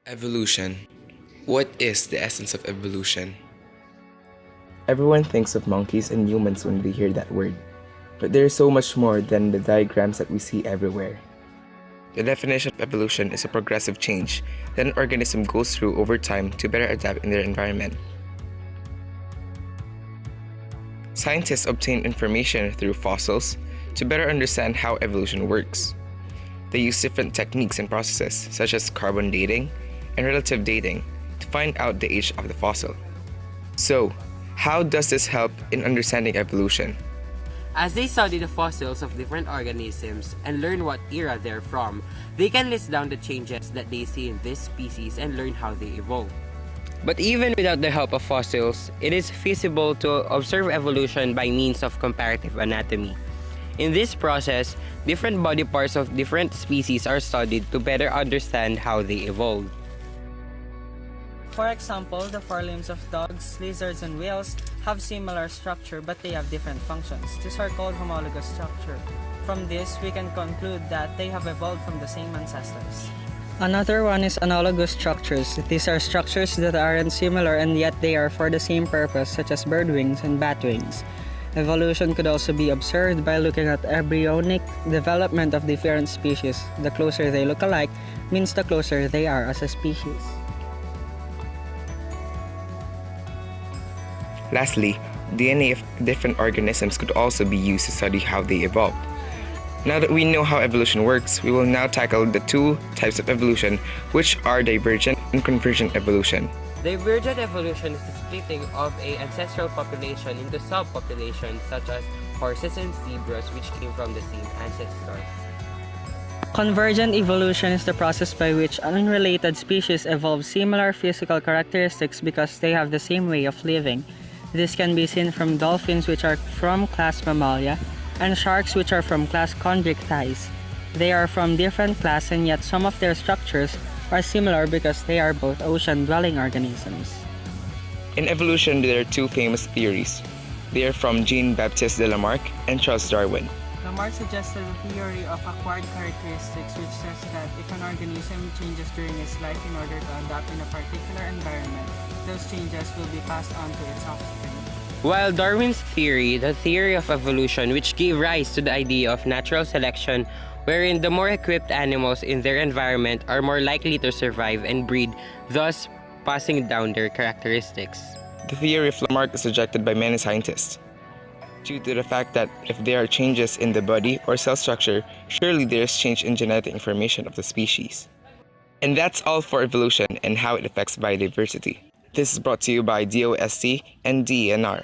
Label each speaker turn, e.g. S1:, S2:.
S1: Evolution. What is the essence of evolution?
S2: Everyone thinks of monkeys and humans when they hear that word, but there is so much more than the diagrams that we see everywhere.
S1: The definition of evolution is a progressive change that an organism goes through over time to better adapt in their environment. Scientists obtain information through fossils to better understand how evolution works. They use different techniques and processes, such as carbon dating and relative dating, to find out the age of the fossil. So, how does this help in understanding evolution?
S3: As they study the fossils of different organisms and learn what era they're from, they can list down the changes that they see in this species and learn how they evolved.
S4: But even without the help of fossils, it is feasible to observe evolution by means of comparative anatomy. In this process, different body parts of different species are studied to better understand how they evolved.
S5: For example, the forelimbs of dogs, lizards, and whales have similar structure but they have different functions. These are called homologous structure. From this, we can conclude that they have evolved from the same ancestors.
S6: Another one is analogous structures. These are structures that aren't similar and yet they are for the same purpose, such as bird wings and bat wings. Evolution could also be observed by looking at embryonic development of different species. The closer they look alike means the closer they are as a species.
S1: Lastly, DNA of different organisms could also be used to study how they evolved. Now that we know how evolution works, we will now tackle the two types of evolution, which are divergent and convergent evolution.
S4: Divergent evolution is the splitting of an ancestral population into subpopulations such as horses and zebras which came from the same ancestor.
S6: Convergent evolution is the process by which unrelated species evolve similar physical characteristics because they have the same way of living. This can be seen from dolphins, which are from class Mammalia, and sharks, which are from class Chondrichthyes. They are from different class and yet some of their structures are similar because they are both ocean-dwelling organisms.
S1: In evolution, there are two famous theories. They are from Jean-Baptiste de Lamarck and Charles Darwin.
S5: Lamarck suggested a theory of acquired characteristics which says that if an organism changes during its life in order to adapt in a particular environment, those changes will be passed on to its offspring.
S4: While Darwin's theory, the theory of evolution, which gave rise to the idea of natural selection, wherein the more equipped animals in their environment are more likely to survive and breed, thus passing down their characteristics.
S1: The theory of Lamarck is rejected by many scientists, due to the fact that if there are changes in the body or cell structure, surely there is change in genetic information of the species. And that's all for evolution and how it affects biodiversity. This is brought to you by DOST and DNR.